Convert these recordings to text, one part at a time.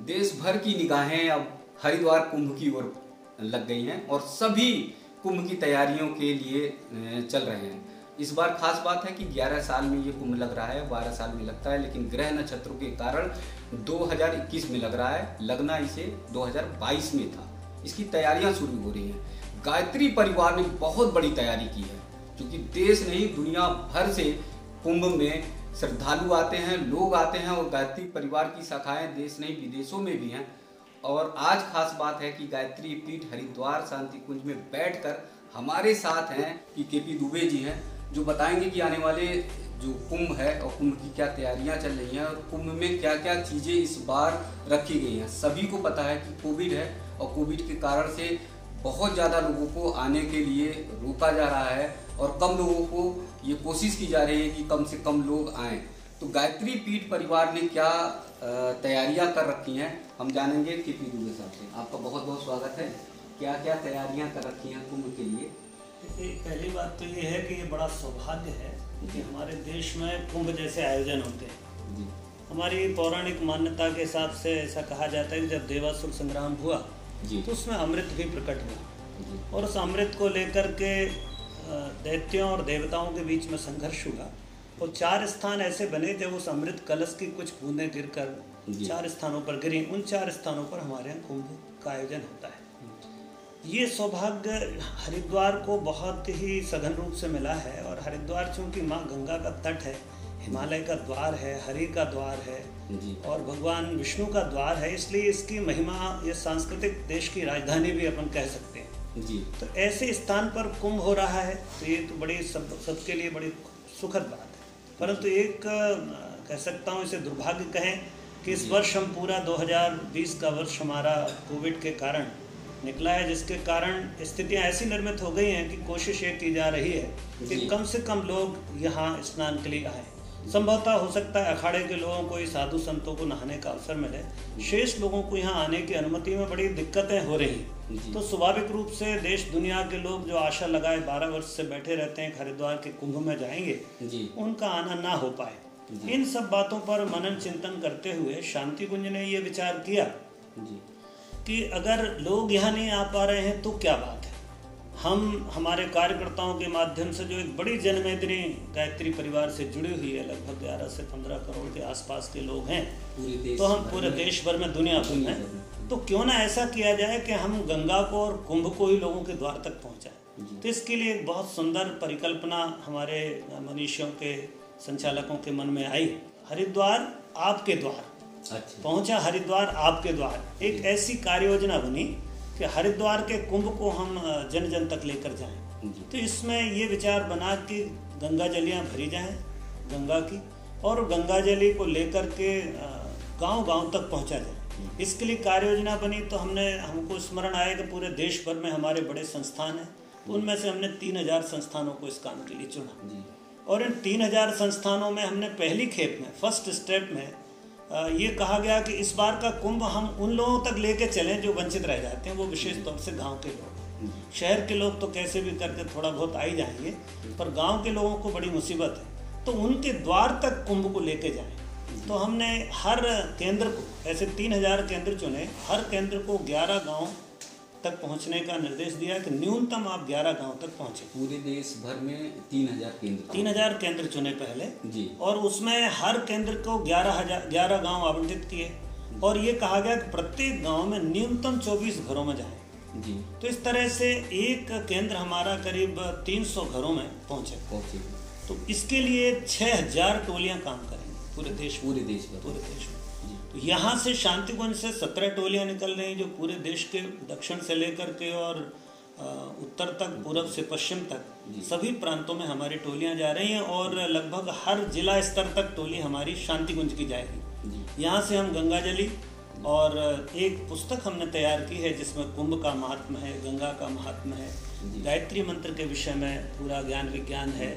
देश भर की निगाहें अब हरिद्वार कुंभ की ओर लग गई हैं और सभी कुंभ की तैयारियों के लिए चल रहे हैं। इस बार खास बात है कि 11 साल में ये कुंभ लग रहा है, 12 साल में लगता है, लेकिन ग्रह नक्षत्रों के कारण 2021 में लग रहा है। लगना इसे 2022 में था। इसकी तैयारियां शुरू हो रही हैं। गायत्री परिवार ने बहुत बड़ी तैयारी की है, क्योंकि देश नहीं दुनिया भर से कुंभ में श्रद्धालु आते हैं, लोग आते हैं और गायत्री परिवार की शाखाएं देश नहीं विदेशों में भी हैं। और आज खास बात है कि गायत्री पीठ हरिद्वार शांति कुंज में बैठकर हमारे साथ हैं कि केपी दुबे जी हैं, जो बताएंगे कि आने वाले जो कुंभ है और कुंभ की क्या तैयारियां चल रही हैं और कुंभ में क्या क्या चीज़ें इस बार रखी गई हैं। सभी को पता है कि कोविड है और कोविड के कारण से बहुत ज़्यादा लोगों को आने के लिए रोका जा रहा है और कम लोगों को ये कोशिश की जा रही है कि कम से कम लोग आएँ। तो गायत्री पीठ परिवार ने क्या तैयारियां कर रखी हैं, हम जानेंगे केपी दुबे साहब से। आपका बहुत बहुत स्वागत है। क्या क्या तैयारियां कर रखी हैं कुंभ के लिए? पहली बात तो ये है कि ये बड़ा सौभाग्य है कि हमारे देश में कुंभ जैसे आयोजन होते हैं। जी। हमारी पौराणिक मान्यता के हिसाब से ऐसा कहा जाता है कि जब देवासुर संग्राम हुआ तो उसमें अमृत भी प्रकट हुआ और उस अमृत को लेकर के दैत्यों और देवताओं के बीच में संघर्ष हुआ और 4 स्थान ऐसे बने जब उस अमृत कलश की कुछ बूंदें गिरकर 4 स्थानों पर गिरी। उन 4 स्थानों पर हमारे यहाँ कुंभ का आयोजन होता है। ये सौभाग्य हरिद्वार को बहुत ही सघन रूप से मिला है और हरिद्वार चूंकि माँ गंगा का तट है, हिमालय का द्वार है, हरि का द्वार है और भगवान विष्णु का द्वार है, इसलिए इसकी महिमा ये सांस्कृतिक देश की राजधानी भी अपन कह सकते हैं। जी। तो ऐसे स्थान पर कुंभ हो रहा है तो ये तो बड़ी सबके लिए बड़ी सुखद बात है। परंतु एक कह सकता हूँ, इसे दुर्भाग्य कहें कि इस वर्ष हम पूरा 2020 का वर्ष हमारा कोविड के कारण निकला है, जिसके कारण स्थितियां ऐसी निर्मित हो गई हैं कि कोशिश ये की जा रही है कि कम से कम लोग यहाँ स्नान के लिए आएँ। संभवतः हो सकता है अखाड़े के लोगों को, साधु संतों को नहाने का अवसर मिले, शेष लोगों को यहाँ आने की अनुमति में बड़ी दिक्कतें हो रही हैं। तो स्वाभाविक रूप से देश दुनिया के लोग जो आशा लगाए 12 वर्ष से बैठे रहते हैं हरिद्वार के कुंभ में जाएंगे, उनका आना ना हो पाए। इन सब बातों पर मनन चिंतन करते हुए शांति कुंज ने ये विचार किया कि अगर लोग यहाँ नहीं आ पा रहे हैं तो क्या बात है, हम हमारे कार्यकर्ताओं के माध्यम से जो एक बड़ी जनमेदनी गायत्री परिवार से जुड़ी हुई है, लगभग 11 से 15 करोड़ के आसपास के लोग हैं, तो हम पूरे देश भर में, दुनिया भर में, तो क्यों ना ऐसा किया जाए कि हम गंगा को और कुंभ को ही लोगों के द्वार तक पहुँचाएं। तो इसके लिए एक बहुत सुंदर परिकल्पना हमारे मनीषियों के, संचालकों के मन में आई। हरिद्वार आपके द्वार, पहुंचा हरिद्वार आपके द्वार, एक ऐसी कार्य योजना बनी कि हरिद्वार के कुंभ को हम जन जन तक लेकर जाएं। तो इसमें ये विचार बना कि गंगा जलियाँ भरी जाएं गंगा की, और गंगा जली को लेकर के गांव गांव तक पहुंचा जाए। इसके लिए कार्य योजना बनी। तो हमको स्मरण आया कि पूरे देश भर में हमारे बड़े संस्थान हैं, तो उनमें से हमने 3000 संस्थानों को इस काम के लिए चुना और इन 3000 संस्थानों में हमने पहली खेप में, फर्स्ट स्टेप में ये कहा गया कि इस बार का कुंभ हम उन लोगों तक लेके चलें जो वंचित रह जाते हैं, वो विशेष तौर से गांव के लोग। शहर के लोग तो कैसे भी करके थोड़ा बहुत आ ही जाएंगे, पर गांव के लोगों को बड़ी मुसीबत है, तो उनके द्वार तक कुंभ को लेके जाएं। तो हमने हर केंद्र को, ऐसे 3000 केंद्र चुने, हर केंद्र को 11 गाँव तक पहुंचने का निर्देश दिया कि न्यूनतम आप 11 गांव तक पहुंचे। पूरे देश भर में 3000 केंद्र चुने पहले जी, और उसमें हर केंद्र को 11 गांव आवंटित किए और ये कहा गया कि प्रत्येक गांव में न्यूनतम 24 घरों में जाएं जी। तो इस तरह से एक केंद्र हमारा करीब 300 घरों में पहुंचे। तो इसके लिए 6000 टोलियां काम करेंगी पूरे देश में। तो यहाँ से शांति कुंज से 17 टोलियाँ निकल रही हैं, जो पूरे देश के दक्षिण से लेकर के और उत्तर तक, पूर्व से पश्चिम तक सभी प्रांतों में हमारी टोलियाँ जा रही हैं और लगभग हर जिला स्तर तक टोली हमारी शांति कुंज की जाएगी। यहाँ से हम गंगा जली और एक पुस्तक हमने तैयार की है जिसमें कुंभ का महात्म्य है, गंगा का महात्म्य है, गायत्री मंत्र के विषय में पूरा ज्ञान विज्ञान है,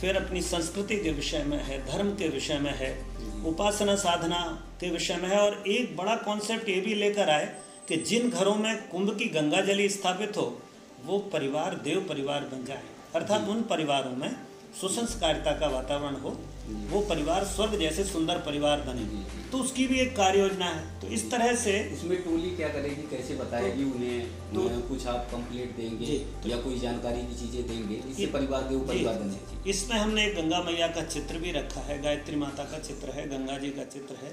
फिर अपनी संस्कृति के विषय में है, धर्म के विषय में है, उपासना साधना के विषय में है। और एक बड़ा कॉन्सेप्ट ये भी लेकर आए कि जिन घरों में कुंभ की गंगा जली स्थापित हो वो परिवार देव परिवार बन जाए, अर्थात उन परिवारों में सुसंस्कारिता का वातावरण हो वो परिवार स्वर्ग जैसे सुंदर परिवार बने, तो उसकी भी एक कार्य योजना है। तो इस तरह से उसमें टोली क्या करेगी, कैसे बताएगी उन्हें, तो कुछ आप कंप्लीट देंगे या कोई जानकारी की चीजें देंगे, इससे परिवार के ऊपर परिवार बने। इसमें हमने एक गंगा मैया का चित्र भी रखा है, गायत्री माता का चित्र है, गंगा जी का चित्र है।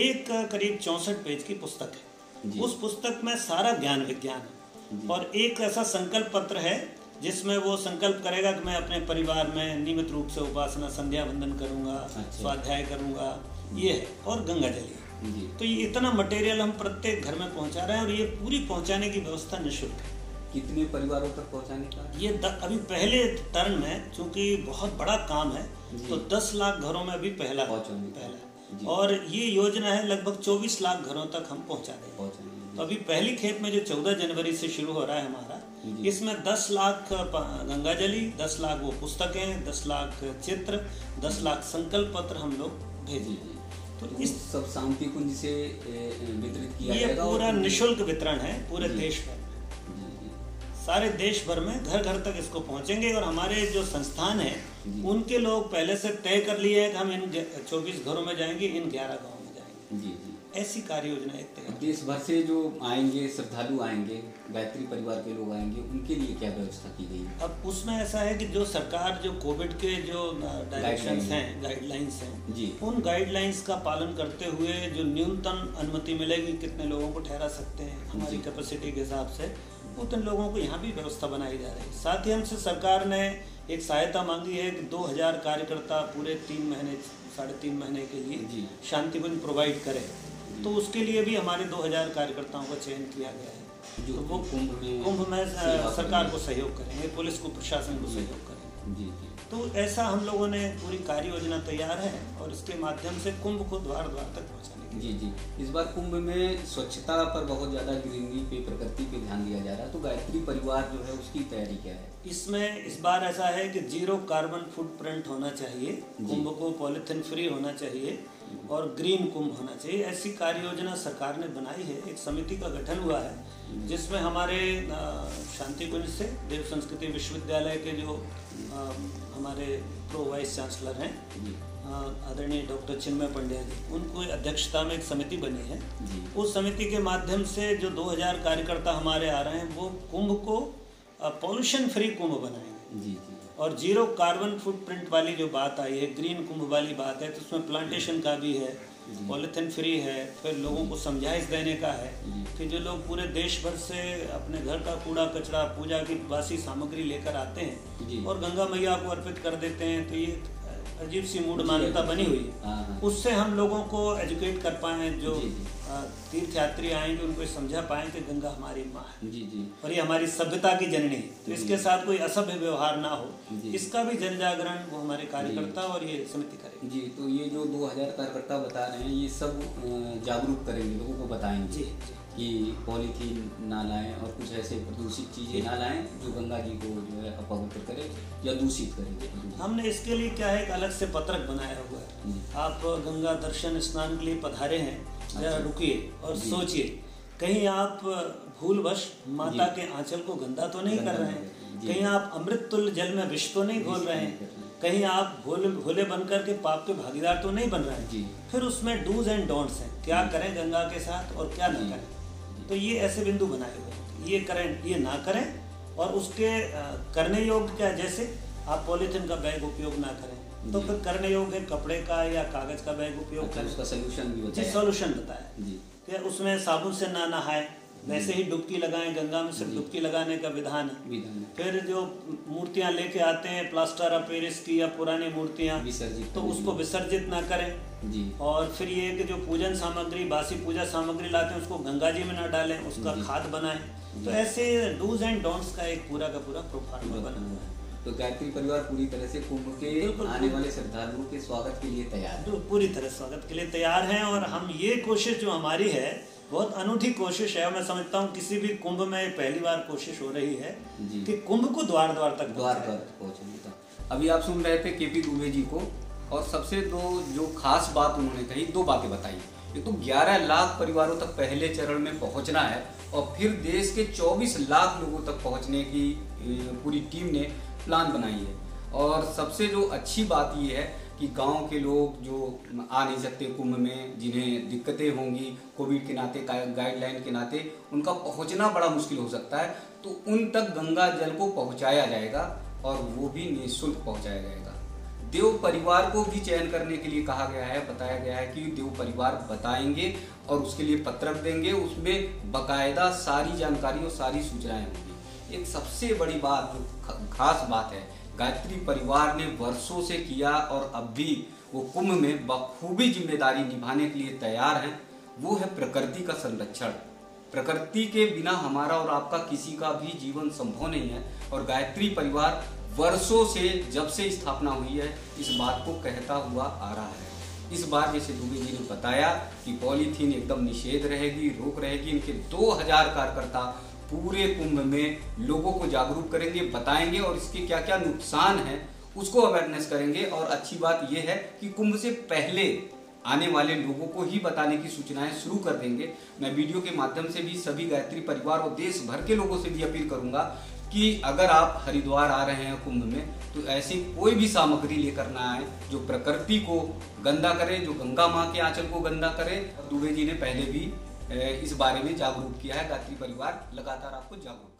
एक करीब 64 पेज की पुस्तक है। उस पुस्तक में सारा ज्ञान विज्ञान है और एक ऐसा संकल्प पत्र है जिसमें वो संकल्प करेगा कि मैं अपने परिवार में नियमित रूप से उपासना संध्या वंदन करूंगा, स्वाध्याय करूंगा, ये है, और गंगा जली। तो ये इतना मटेरियल हम प्रत्येक घर में पहुंचा रहे हैं और ये पूरी पहुंचाने की व्यवस्था निःशुल्क है। कितने परिवारों तक पहुंचाने का? ये अभी पहले टर्न में, चूंकि बहुत बड़ा काम है, तो 10 लाख घरों में अभी पहला, और ये योजना है लगभग 24 लाख घरों तक हम पहुंचा देंगे। तो अभी पहली खेप में जो 14 जनवरी से शुरू हो रहा है हमारा, इसमें 10 लाख गंगा जली, 10 लाख वो पुस्तकें, 10 लाख चित्र, 10 लाख संकल्प पत्र हम लोग भेजेंगे। तो इस सब शांति कुंज से वितरित किया ये पूरा निःशुल्क वितरण है पूरे देश भर में, सारे देश भर में घर घर तक इसको पहुंचेंगे। और हमारे जो संस्थान है उनके लोग पहले से तय कर लिए हैं कि हम इन 24 घरों में जाएंगे, इन 11 गाँव में जाएंगे। ऐसी कार्य योजना एक तैयार। देश भर से जो आएंगे श्रद्धालु आएंगे, गायत्री परिवार के लोग आएंगे, उनके लिए क्या व्यवस्था की गई है? अब उसमें ऐसा है कि जो सरकार जो कोविड के जो डायरेक्शंस हैं, गाइडलाइंस हैं, उन गाइडलाइंस का पालन करते हुए जो न्यूनतम अनुमति मिलेगी, कितने लोगों को ठहरा सकते हैं हमारी कैपेसिटी के हिसाब से, उतने लोगों को यहाँ भी व्यवस्था बनाई जा रही है। साथ ही हमसे सरकार ने एक सहायता मांगी है कि 2000 कार्यकर्ता पूरे 3 महीने 3.5 महीने के लिए शांति कुंज प्रोवाइड करें। तो उसके लिए भी हमारे 2000 कार्यकर्ताओं का चयन किया गया है, जो वो कुंभ में सरकार को सहयोग करेंगे, पुलिस को, प्रशासन को सहयोग करेंगे। तो ऐसा हम लोगों ने पूरी कार्य योजना तैयार है और इसके माध्यम से कुंभ को द्वार द्वार तक पहुँचाने की। इस बार कुंभ में स्वच्छता पर बहुत ज़्यादा, ग्रीनरी पे, प्रकृति पे ध्यान दिया जा रहा है। तो गायत्री परिवार जो है उसकी तैयारी क्या है? इसमें इस बार ऐसा है कि 0 कार्बन फुटप्रिंट होना चाहिए, कुंभ को पॉलिथीन फ्री होना चाहिए और ग्रीन कुंभ होना चाहिए। ऐसी कार्य योजना सरकार ने बनाई है। एक समिति का गठन हुआ है जिसमें हमारे शांति कुंज से देव संस्कृति विश्वविद्यालय के जो हमारे प्रो वाइस चांसलर हैं आदरणीय डॉक्टर चिन्मय पंड्या जी, उनको अध्यक्षता में एक समिति बनी है। उस समिति के माध्यम से जो 2000 कार्यकर्ता हमारे आ रहे हैं वो कुंभ को पॉल्यूशन फ्री कुंभ बनाएंगे। और 0 कार्बन फुटप्रिंट वाली जो बात आई है, ग्रीन कुंभ वाली बात है, तो उसमें प्लांटेशन का भी है, पॉलिथीन फ्री है, फिर लोगों को समझाइश देने का है कि जो लोग पूरे देश भर से अपने घर का कूड़ा कचरा, पूजा की बासी सामग्री लेकर आते हैं और गंगा मैया को अर्पित कर देते हैं, तो ये अजीब सी मूड मान्यता बनी हुई है। उससे हम लोगों को एजुकेट कर पाएँ, जो तीर्थ यात्री आएंगे उनको समझा पाएँ कि गंगा हमारी माँ है और ये हमारी सभ्यता की जननी है, तो इसके साथ कोई असभ्य व्यवहार ना हो, इसका भी जन जागरण वो हमारे कार्यकर्ता और ये समिति करेगी। तो ये जो 2000 कार्यकर्ता बता रहे हैं, ये सब जागरूक करेंगे, लोगों को बताएंगे कि पॉलीथीन ना लाएं और कुछ ऐसे प्रदूषित चीज़ें ना लाएं जो गंगा जी को जो है अपवित्र करे या दूषित करेंगे। हमने इसके लिए क्या है, एक अलग से पत्रक बनाया हुआ है। आप गंगा दर्शन स्नान के लिए पधारे हैं, जरा रुकिए और सोचिए, कहीं आप भूलवश माता के आंचल को गंदा तो नहीं कर रहे हैं, कहीं आप अमृत तुल्य जल में विष तो नहीं घोल रहे हैं, कहीं आप भोले बनकर के पाप के भागीदार तो नहीं बन रहे हैं। फिर उसमें डूज एंड डोंट्स हैं, क्या करें गंगा के साथ और क्या ना करें। तो ये ऐसे बिंदु बनाए हुए हैं, ये करें, ये ना करें, और उसके करने योग्य क्या, जैसे आप पॉलीथीन का बैग उपयोग ना करें, तो फिर करने योग्य कपड़े का या कागज का बैग उपयोग करें। उसका सोल्यूशन भी बताया। सोल्यूशन बताया कि उसमें साबुन से ना नहाएं, वैसे ही डुबकी लगाएं, गंगा में सिर्फ डुबकी लगाने का विधान है। फिर जो मूर्तियां लेके आते हैं प्लास्टर ऑफ पेरिस की या पुरानी मूर्तियां, तो उसको विसर्जित ना करें। और फिर ये कि जो पूजन सामग्री, बासी पूजा सामग्री लाते हैं, उसको गंगा जी में ना डालें, उसका खाद बनाएं। तो ऐसे डूज एंड डोंट्स का एक पूरा का पूरा प्रोफार्मा बना हुआ है। तो गायत्री परिवार पूरी तरह से कुंभ के आने वाले श्रद्धालुओं के स्वागत के लिए तैयार है। पूरी तरह स्वागत के लिए तैयार हैं। और हम ये कोशिश जो हमारी है, बहुत अनूठी कोशिश है। मैं समझता हूँ किसी भी कुंभ में पहली बार कोशिश हो रही है कि कुंभ को द्वार द्वार तक पहुँचने। अभी आप सुन रहे थे केपी दुबे जी को, और सबसे जो खास बात उन्होंने कही, 2 बातें बताई। एक तो 11 लाख परिवारों तक पहले चरण में पहुंचना है, और फिर देश के 24 लाख लोगों तक पहुंचने की पूरी टीम ने प्लान बनाई है। और सबसे जो अच्छी बात ये है कि गांव के लोग जो आ नहीं सकते कुंभ में, जिन्हें दिक्कतें होंगी कोविड के नाते, गाइडलाइन के नाते, उनका पहुंचना बड़ा मुश्किल हो सकता है, तो उन तक गंगा जल को पहुंचाया जाएगा और वो भी निःशुल्क पहुंचाया जाएगा। देव परिवार को भी चयन करने के लिए कहा गया है, बताया गया है कि देव परिवार बताएंगे और उसके लिए पत्रक देंगे, उसमें बकायदा सारी जानकारी और सारी सूचनाएं होंगी। एक सबसे बड़ी बात, जो खास बात है, गायत्री परिवार ने वर्षों से किया और अब भी वो कुंभ में बखूबी जिम्मेदारी निभाने के लिए तैयार हैं, वो है प्रकृति का संरक्षण। प्रकृति के बिना हमारा और आपका किसी का भी जीवन संभव नहीं है, और गायत्री परिवार वर्षों से, जब से स्थापना हुई है, इस बात को कहता हुआ आ रहा है। इस बार जैसे दुबे जी ने बताया कि पॉलीथीन एकदम निषेध रहेगी, रोक रहेगी। इनके 2000 कार्यकर्ता पूरे कुंभ में लोगों को जागरूक करेंगे, बताएंगे और इसके क्या क्या नुकसान है उसको अवेयरनेस करेंगे। और अच्छी बात यह है कि कुंभ से पहले आने वाले लोगों को ही बताने की सूचनाएं शुरू कर देंगे। मैं वीडियो के माध्यम से भी सभी गायत्री परिवार और देश भर के लोगों से भी अपील करूंगा कि अगर आप हरिद्वार आ रहे हैं कुंभ में, तो ऐसी कोई भी सामग्री लेकर ना आए जो प्रकृति को गंदा करे, जो गंगा माँ के आंचल को गंदा करे। दुबे जी ने पहले भी इस बारे में जागरूक किया है। गायत्री परिवार लगातार आपको जागरूक